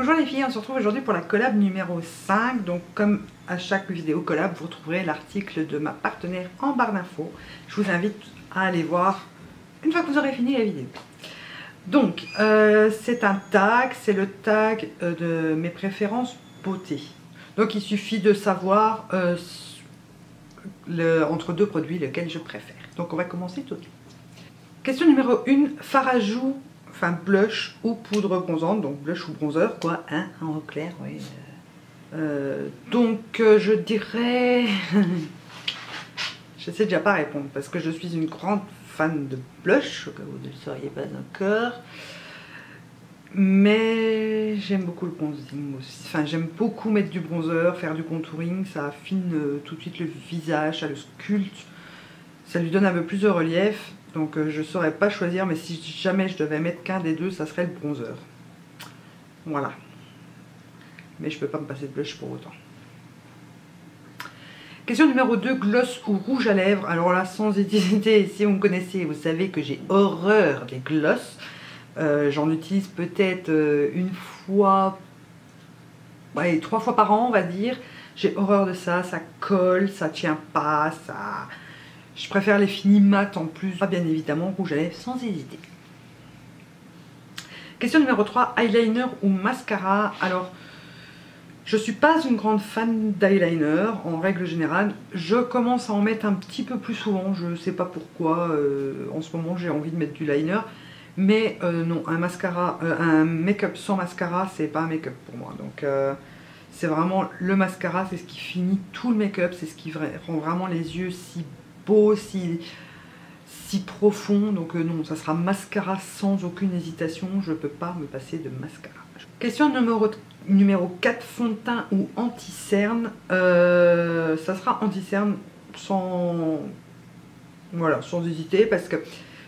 Bonjour les filles, on se retrouve aujourd'hui pour la collab numéro 5. Donc comme à chaque vidéo collab, vous retrouverez l'article de ma partenaire en barre d'infos. Je vous invite à aller voir une fois que vous aurez fini la vidéo. Donc c'est un tag, c'est le tag de mes préférences beauté. Donc il suffit de savoir entre deux produits lequel je préfère. Donc on va commencer tout de suite. Question numéro 1, fard à joues, enfin blush ou poudre bronzante, donc blush ou bronzer quoi, hein, en clair, oui. Je dirais, je sais déjà pas répondre parce que je suis une grande fan de blush, au cas où vous ne le sauriez pas encore, mais j'aime beaucoup le bronzing aussi, enfin j'aime beaucoup mettre du bronzer, faire du contouring, ça affine tout de suite le visage, ça le sculpte, ça lui donne un peu plus de relief. Donc je ne saurais pas choisir, mais si jamais je devais mettre qu'un des deux, ça serait le bronzer. Voilà. Mais je ne peux pas me passer de blush pour autant. Question numéro 2, gloss ou rouge à lèvres. Alors là, sans hésiter, si vous me connaissez, vous savez que j'ai horreur des gloss. J'en utilise peut-être une fois, ouais, 3 fois par an, on va dire. J'ai horreur de ça, ça colle, ça tient pas, ça... Je préfère les finis mat en plus, bien évidemment, rouge à lèvres sans hésiter. Question numéro 3, eyeliner ou mascara. Alors, je suis pas une grande fan d'eyeliner en règle générale. Je commence à en mettre un petit peu plus souvent, je sais pas pourquoi. En ce moment, j'ai envie de mettre du liner. Mais non, un mascara, un make-up sans mascara, c'est pas un make-up pour moi. Donc, c'est vraiment le mascara, c'est ce qui finit tout le make-up, c'est ce qui rend vraiment les yeux si beau, si profond. Donc non, ça sera mascara sans aucune hésitation, je peux pas me passer de mascara. Question numéro 4, fond de teint ou anti-cerne. Ça sera anti-cerne sans hésiter, parce que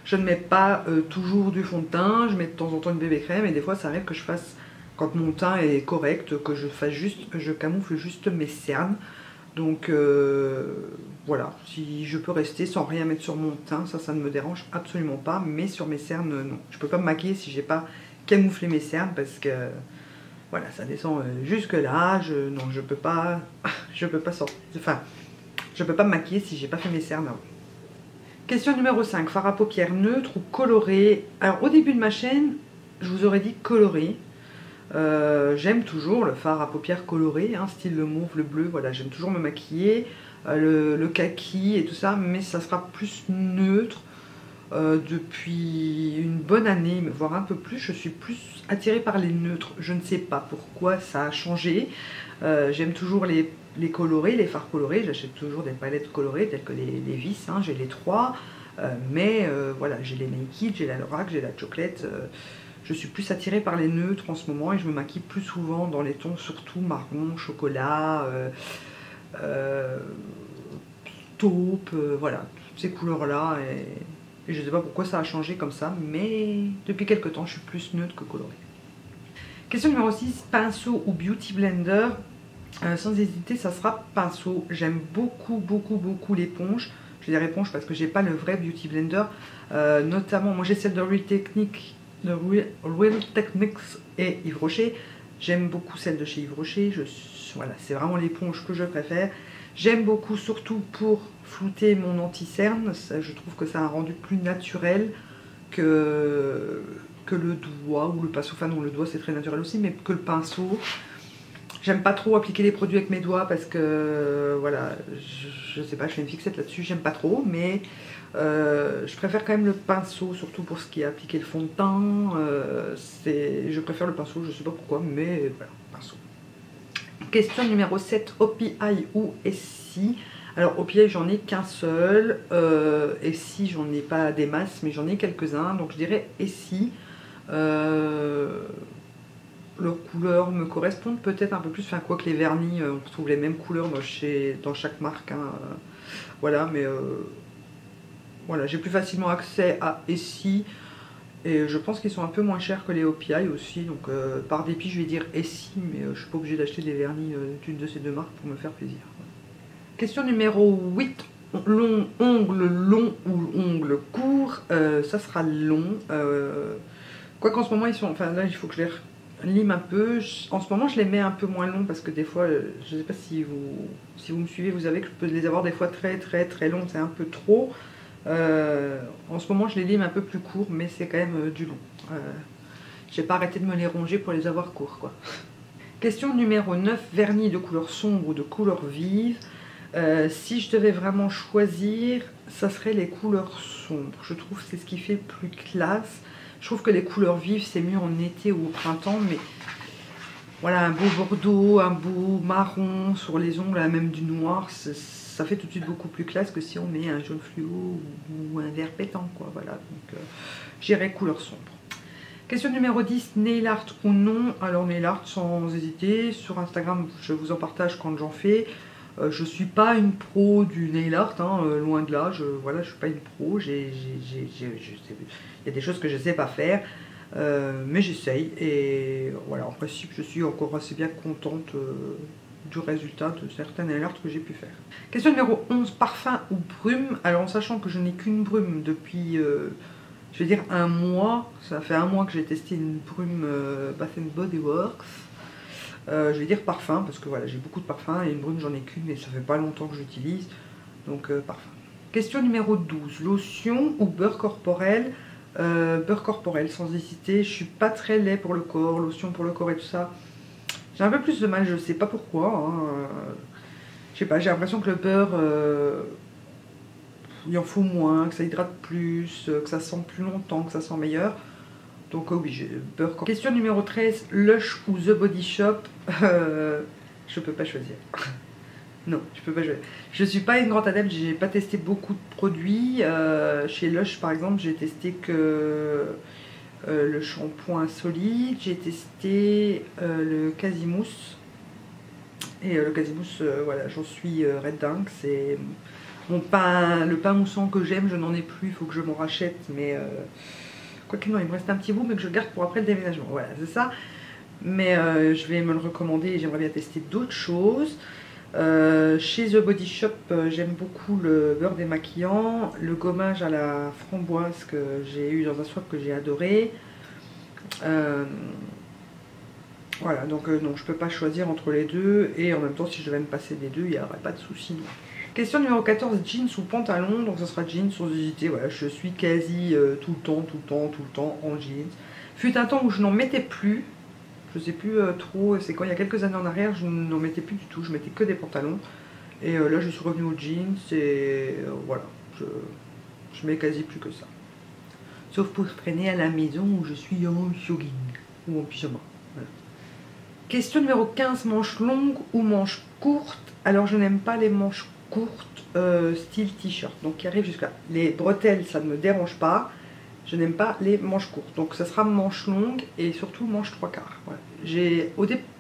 je ne mets pas toujours du fond de teint, je mets de temps en temps une bébé crème, et des fois ça arrive que je fasse, quand mon teint est correct, que je camoufle juste mes cernes. Donc voilà, si je peux rester sans rien mettre sur mon teint, ça ne me dérange absolument pas, mais sur mes cernes, non. Je peux pas me maquiller si j'ai pas camouflé mes cernes, parce que voilà, ça descend jusque là, non, je peux pas sortir, enfin, je peux pas me maquiller si j'ai pas fait mes cernes avant. Question numéro 5, fard à paupières neutre ou coloré. Alors au début de ma chaîne, je vous aurais dit coloré. J'aime toujours le fard à paupières coloré, hein, style le mauve, le bleu, voilà, j'aime toujours me maquiller, le kaki et tout ça, mais ça sera plus neutre. Depuis une bonne année, voire un peu plus, je suis plus attirée par les neutres. Je ne sais pas pourquoi ça a changé. J'aime toujours les colorés, les fards colorés, j'achète toujours des palettes colorées telles que les vis, hein, j'ai les 3, voilà, j'ai les Naked, j'ai la Lorac, j'ai la Chocolate. Je suis plus attirée par les neutres en ce moment et je me maquille plus souvent dans les tons surtout marron, chocolat, taupe, voilà, toutes ces couleurs-là. Et je ne sais pas pourquoi ça a changé comme ça, mais depuis quelques temps, je suis plus neutre que colorée. Question numéro 6, pinceau ou beauty blender. Sans hésiter, ça sera pinceau. J'aime beaucoup l'éponge. Je vais dire éponge parce que j'ai pas le vrai beauty blender. Notamment, moi j'ai celle de Real Techniques et Yves Rocher. J'aime beaucoup celle de chez Yves Rocher. Voilà, c'est vraiment l'éponge que je préfère. J'aime beaucoup surtout pour flouter mon anti-cerne. Je trouve que ça a un rendu plus naturel que le doigt ou le pinceau. Enfin non, le doigt c'est très naturel aussi, mais que le pinceau. J'aime pas trop appliquer les produits avec mes doigts parce que voilà, je sais pas, je fais une fixette là-dessus, j'aime pas trop, mais je préfère quand même le pinceau, surtout pour ce qui est appliquer le fond de teint. Je préfère le pinceau, je sais pas pourquoi, mais voilà, pinceau. Question numéro 7, OPI ou SI. Alors OPI j'en ai qu'un seul, SI j'en ai pas des masses, mais j'en ai quelques-uns, donc je dirais SI. Leurs couleurs me correspondent peut-être un peu plus, enfin quoi que les vernis, on retrouve les mêmes couleurs dans chaque marque, hein, voilà, mais voilà, j'ai plus facilement accès à SI et je pense qu'ils sont un peu moins chers que les OPI aussi, donc par dépit je vais dire SI, mais je suis pas obligée d'acheter des vernis d'une de ces deux marques pour me faire plaisir. Question numéro 8, ongles longs ou ongles courts. Ça sera long, quoi qu'en ce moment ils sont, enfin là il faut que je les lime un peu. En ce moment je les mets un peu moins longs parce que des fois, je sais pas si vous me suivez, vous savez que je peux les avoir des fois très longs, c'est un peu trop. En ce moment je les lime un peu plus courts, mais c'est quand même du long. J'ai pas arrêté de me les ronger pour les avoir courts, quoi. Question numéro 9, vernis de couleur sombre ou de couleur vive. Si je devais vraiment choisir, ça serait les couleurs sombres. Je trouve que c'est ce qui fait plus classe. Je trouve que les couleurs vives, c'est mieux en été ou au printemps, mais voilà, un beau bordeaux, un beau marron sur les ongles, même du noir, ça fait tout de suite beaucoup plus classe que si on met un jaune fluo ou un vert pétant, quoi. Voilà, donc j'irais couleur sombre. Question numéro 10, nail art ou non? Alors nail art sans hésiter, sur Instagram je vous en partage quand j'en fais. Je suis pas une pro du nail art, hein, loin de là, voilà, je suis pas une pro, il y a des choses que je sais pas faire, mais j'essaye et voilà, en principe je suis encore assez bien contente du résultat de certains nail art que j'ai pu faire. Question numéro 11, parfum ou brume? Alors en sachant que je n'ai qu'une brume depuis... je vais dire un mois, ça fait un mois que j'ai testé une brume Bath & Body Works. Je vais dire parfum parce que voilà, j'ai beaucoup de parfums et une brume j'en ai qu'une et ça fait pas longtemps que j'utilise. Donc parfum. Question numéro 12, lotion ou beurre corporel? Beurre corporel sans hésiter, je suis pas très lait pour le corps, lotion pour le corps et tout ça. J'ai un peu plus de mal, je sais pas pourquoi. Hein. Je sais pas, j'ai l'impression que le beurre... il en faut moins, que ça hydrate plus, que ça sent plus longtemps, que ça sent meilleur. Donc oui, j'ai beurre corporel. Question numéro 13, Lush ou The Body Shop? Je peux pas choisir. Non, je peux pas choisir. Je suis pas une grande adepte, j'ai pas testé beaucoup de produits. Chez Lush par exemple, j'ai testé que le shampoing solide, j'ai testé le Casimousse. Et le Casimousse, voilà, j'en suis red dingue, c'est... Mon pain, le pain moussant que j'aime, je n'en ai plus, il faut que je m'en rachète, mais quoi qu'il non, il me reste un petit bout, mais que je garde pour après le déménagement. Voilà, c'est ça. Mais je vais me le recommander et j'aimerais bien tester d'autres choses. Chez The Body Shop, j'aime beaucoup le beurre démaquillant, le gommage à la framboise que j'ai eu dans un swap que j'ai adoré. Voilà, donc non, je peux pas choisir entre les deux, et en même temps, si je devais me passer des deux, il n'y aurait pas de souci. Question numéro 14, jeans ou pantalon? Donc ça sera jeans sans hésiter, voilà, je suis quasi tout le temps en jeans. Fut un temps où je n'en mettais plus, je sais plus trop, c'est quand il y a quelques années en arrière, je n'en mettais plus du tout, je mettais que des pantalons. Et là je suis revenue aux jeans et voilà, je mets quasi plus que ça. Sauf pour traîner à la maison où je suis en jogging ou en pyjama. Voilà. Question numéro 15, manches longues ou manches courtes? Alors je n'aime pas les manches courtes style t-shirt, donc qui arrivent jusqu'à les bretelles, ça ne me dérange pas. Je n'aime pas les manches courtes, donc ça sera manches longues et surtout manches 3/4. Voilà.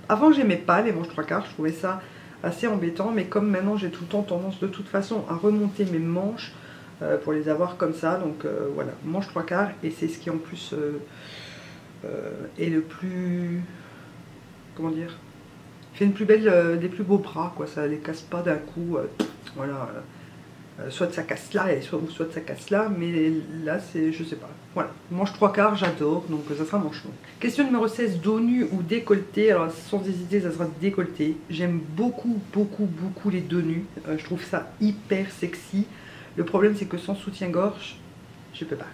Avant j'aimais pas les manches 3/4, je trouvais ça assez embêtant, mais comme maintenant j'ai tout le temps tendance de toute façon à remonter mes manches pour les avoir comme ça, donc voilà, manches 3/4, et c'est ce qui en plus est le plus, comment dire, fait une plus belle, des plus beaux bras, quoi, ça les casse pas d'un coup, voilà, soit ça casse là, et soit ça casse là, mais là c'est, je sais pas, voilà, manche 3/4, j'adore, donc ça sera manche longue. Question numéro 16, dos nu ou décolleté? Alors sans hésiter, ça sera décolleté. J'aime beaucoup les dos nus, je trouve ça hyper sexy. Le problème c'est que sans soutien-gorge, je peux pas.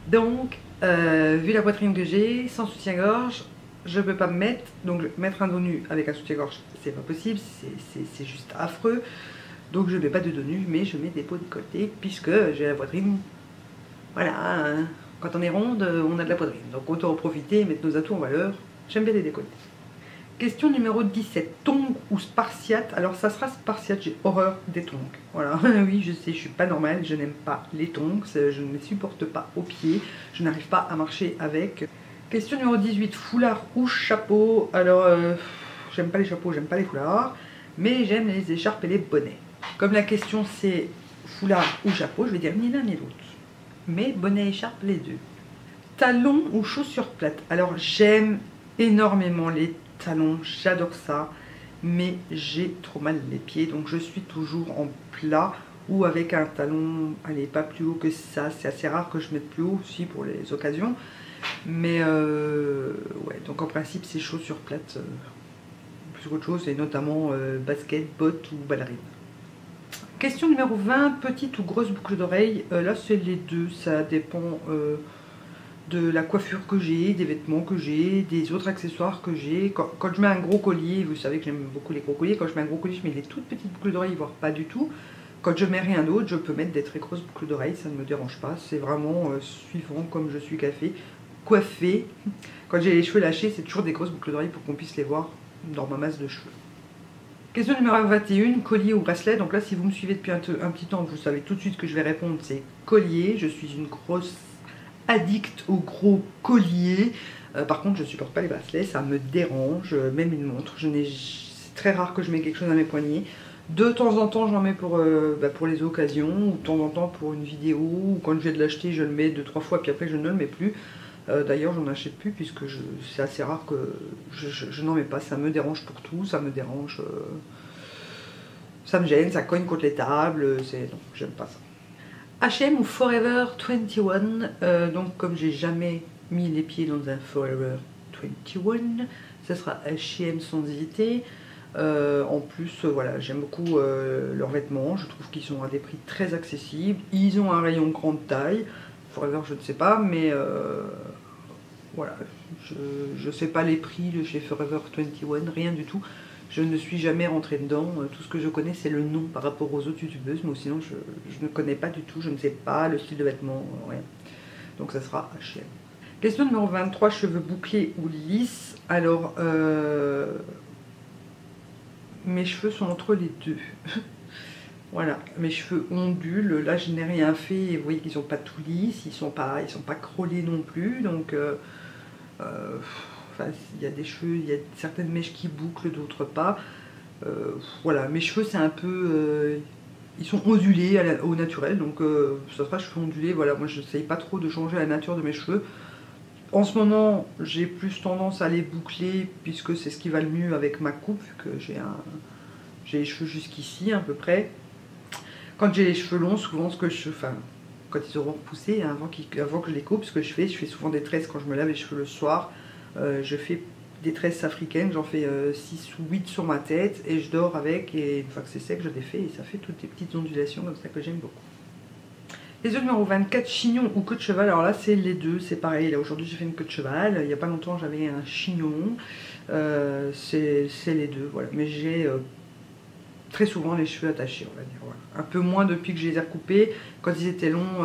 Donc, vu la poitrine que j'ai, sans soutien-gorge, je peux pas me mettre, donc mettre un dos nu avec un soutien-gorge, c'est pas possible, c'est juste affreux. Donc je mets pas de dos nu, mais je mets des peaux décolletées, puisque j'ai la poitrine, voilà, hein, quand on est ronde, on a de la poitrine. Donc autant en profiter et mettre nos atouts en valeur. J'aime bien les décolletés. Question numéro 17, tongs ou spartiate? Alors ça sera spartiate, j'ai horreur des tongs. Voilà, oui je sais, je suis pas normale, je n'aime pas les tongs, je ne les supporte pas aux pieds, je n'arrive pas à marcher avec. Question numéro 18, foulard ou chapeau? Alors j'aime pas les chapeaux, j'aime pas les foulards, mais j'aime les écharpes et les bonnets. Comme la question c'est foulard ou chapeau, je vais dire ni l'un ni l'autre. Mais bonnet et écharpe, les deux. Talons ou chaussures plates? Alors j'aime énormément les talons, j'adore ça, mais j'ai trop mal les pieds, donc je suis toujours en plat ou avec un talon, allez, pas plus haut que ça. C'est assez rare que je mette plus haut aussi pour les occasions, Mais ouais, donc en principe c'est chaussures plates plus qu'autre chose, et notamment basket, bottes ou ballerines. Question numéro 20, petite ou grosse boucle d'oreille. Là c'est les deux, ça dépend de la coiffure que j'ai, des vêtements que j'ai, des autres accessoires que j'ai. Quand je mets un gros collier, vous savez que j'aime beaucoup les gros colliers, quand je mets un gros collier je mets des toutes petites boucles d'oreilles, voire pas du tout. Quand je mets rien d'autre, je peux mettre des très grosses boucles d'oreilles, ça ne me dérange pas. C'est vraiment suivant comme je suis coiffée. Quand j'ai les cheveux lâchés, c'est toujours des grosses boucles d'oreilles pour qu'on puisse les voir dans ma masse de cheveux. Question numéro 21, collier ou bracelet. Donc là, si vous me suivez depuis un petit temps, vous savez tout de suite que je vais répondre, c'est collier. Je suis une grosse addict aux gros colliers. Par contre, je ne supporte pas les bracelets, ça me dérange. Même une montre, c'est très rare que je mets quelque chose à mes poignets. De temps en temps, j'en mets pour les occasions, ou de temps en temps pour une vidéo, ou quand je viens de l'acheter, je le mets 2-3 fois, puis après je ne le mets plus. D'ailleurs, j'en achète plus, puisque c'est assez rare que je n'en mets pas. Ça me dérange pour tout, ça me dérange, ça me gêne, ça cogne contre les tables, non, j'aime pas ça. H&M ou Forever 21, donc comme j'ai jamais mis les pieds dans un Forever 21, ça sera H&M sans hésiter. En plus, voilà, j'aime beaucoup leurs vêtements, je trouve qu'ils sont à des prix très accessibles. Ils ont un rayon grande taille, Forever je ne sais pas, mais voilà, je ne sais pas les prix de chez Forever 21, rien du tout. Je ne suis jamais rentrée dedans, tout ce que je connais c'est le nom par rapport aux autres youtubeuses, mais sinon je ne connais pas du tout, je ne sais pas le style de vêtements, rien. Donc ça sera H&M. Question numéro 23, cheveux bouclés ou lisses. Alors, mes cheveux sont entre les deux. Voilà, mes cheveux ondulent. Là, je n'ai rien fait. Vous voyez qu'ils sont pas tout lisses, ils sont pas crôlés non plus. Donc, enfin, il y a des cheveux, il y a certaines mèches qui bouclent, d'autres pas. Voilà, mes cheveux, c'est un peu, ils sont ondulés au naturel. Donc, ça sera cheveux ondulés. Voilà, moi, je n'essaye pas trop de changer la nature de mes cheveux. En ce moment, j'ai plus tendance à les boucler puisque c'est ce qui va le mieux avec ma coupe, vu que j'ai les cheveux jusqu'ici à peu près. Quand j'ai les cheveux longs, souvent quand ils auront repoussé, hein, avant que je les coupe, ce que je fais souvent des tresses quand je me lave les cheveux le soir. Je fais des tresses africaines, j'en fais 6 ou 8 sur ma tête et je dors avec, et une fois que c'est sec, je défais et ça fait toutes des petites ondulations comme ça que j'aime beaucoup. Les yeux numéro 24, chignon ou queue de cheval. Alors là c'est les deux, c'est pareil. Là aujourd'hui j'ai fait une queue de cheval, il n'y a pas longtemps j'avais un chignon, c'est les deux, voilà. Mais j'ai très souvent les cheveux attachés, on va dire, voilà. Un peu moins depuis que je les ai recoupés. Quand ils étaient longs,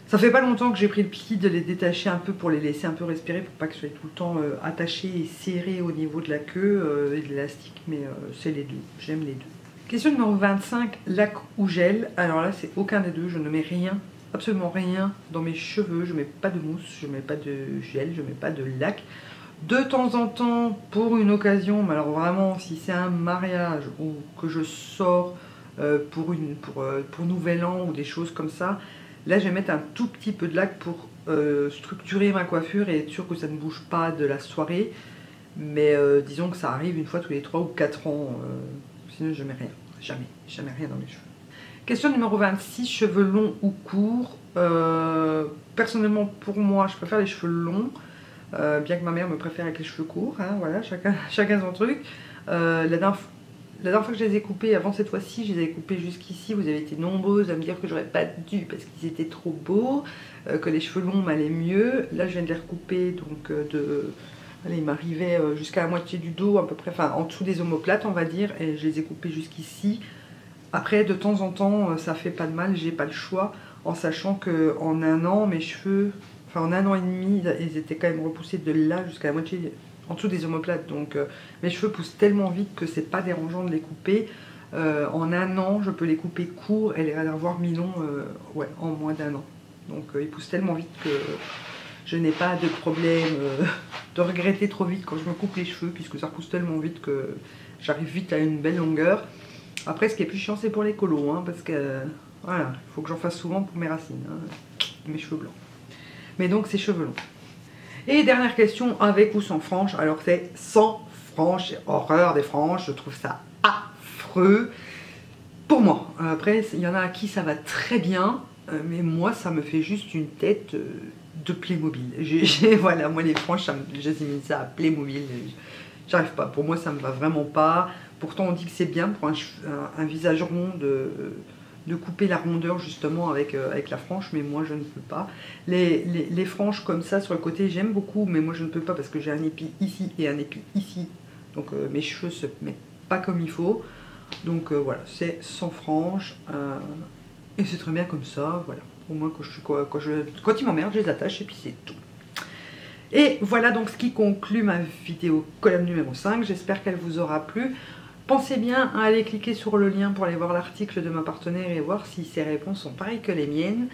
ça fait pas longtemps que j'ai pris le pli de les détacher un peu pour les laisser un peu respirer, pour pas que ce soit tout le temps attaché et serré au niveau de la queue et de l'élastique, mais c'est les deux, j'aime les deux. Question numéro 25, lac ou gel. Alors là, c'est aucun des deux. Je ne mets rien, absolument rien dans mes cheveux. Je ne mets pas de mousse, je ne mets pas de gel, je ne mets pas de lac. De temps en temps, pour une occasion, mais alors vraiment, si c'est un mariage ou que je sors pour Nouvel An ou des choses comme ça, là, je vais mettre un tout petit peu de lac pour structurer ma coiffure et être sûr que ça ne bouge pas de la soirée. Mais disons que ça arrive une fois tous les 3 ou 4 ans. Sinon je mets rien, jamais rien dans mes cheveux. Question numéro 26, cheveux longs ou courts. Personnellement pour moi je préfère les cheveux longs, bien que ma mère me préfère avec les cheveux courts, hein, voilà, chacun son truc. La dernière fois que je les ai coupés, avant cette fois-ci, je les avais coupés jusqu'ici. Vous avez été nombreuses à me dire que j'aurais pas dû parce qu'ils étaient trop beaux, que les cheveux longs m'allaient mieux. Là je viens de les recouper, donc allez, il m'arrivait jusqu'à la moitié du dos, à peu près, enfin en dessous des omoplates on va dire, et je les ai coupés jusqu'ici. Après de temps en temps ça fait pas de mal, j'ai pas le choix, en sachant que en un an mes cheveux, enfin en un an et demi, ils étaient quand même repoussés de là jusqu'à la moitié, en dessous des omoplates. Donc mes cheveux poussent tellement vite que c'est pas dérangeant de les couper. En un an je peux les couper courts et les avoir mi-longs ouais, en moins d'un an. Donc ils poussent tellement vite que je n'ai pas de problème de regretter trop vite quand je me coupe les cheveux, puisque ça repousse tellement vite que j'arrive vite à une belle longueur. Après ce qui est plus chiant c'est pour les colos, hein, parce que voilà, il faut que j'en fasse souvent pour mes racines, hein, mes cheveux blancs. Mais donc c'est cheveux longs. Et dernière question, avec ou sans franges. Alors c'est sans franges, j'ai horreur des franges, je trouve ça affreux. Pour moi, après il y en a à qui ça va très bien, mais moi ça me fait juste une tête de Playmobil. Voilà, moi les franges, j'assimile ça à Playmobil. J'arrive pas, pour moi ça me va vraiment pas. Pourtant on dit que c'est bien pour un visage rond de couper la rondeur justement avec la frange, mais moi je ne peux pas. Les franges comme ça sur le côté j'aime beaucoup, mais moi je ne peux pas parce que j'ai un épi ici et un épi ici. Donc mes cheveux se mettent pas comme il faut. Donc voilà, c'est sans frange. Et c'est très bien comme ça, voilà. Au moins quand ils m'emmerdent, je les attache et puis c'est tout. Et voilà donc ce qui conclut ma vidéo collab numéro 5. J'espère qu'elle vous aura plu. Pensez bien à aller cliquer sur le lien pour aller voir l'article de ma partenaire et voir si ses réponses sont pareilles que les miennes.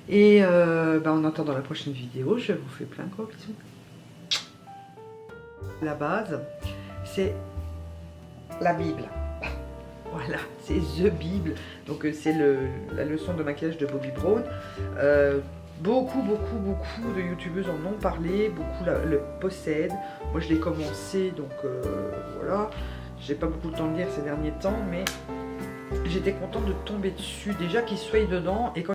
Et en attendant la prochaine vidéo, je vous fais plein de gros bisous. La base, c'est la Bible. Voilà, c'est The Bible. Donc c'est la leçon de maquillage de Bobbi Brown. Beaucoup de youtubeuses en ont parlé, beaucoup le possèdent. Moi je l'ai commencé, donc voilà. J'ai pas beaucoup de temps de lire ces derniers temps, mais j'étais contente de tomber dessus. Déjà qu'il soit dedans, et quand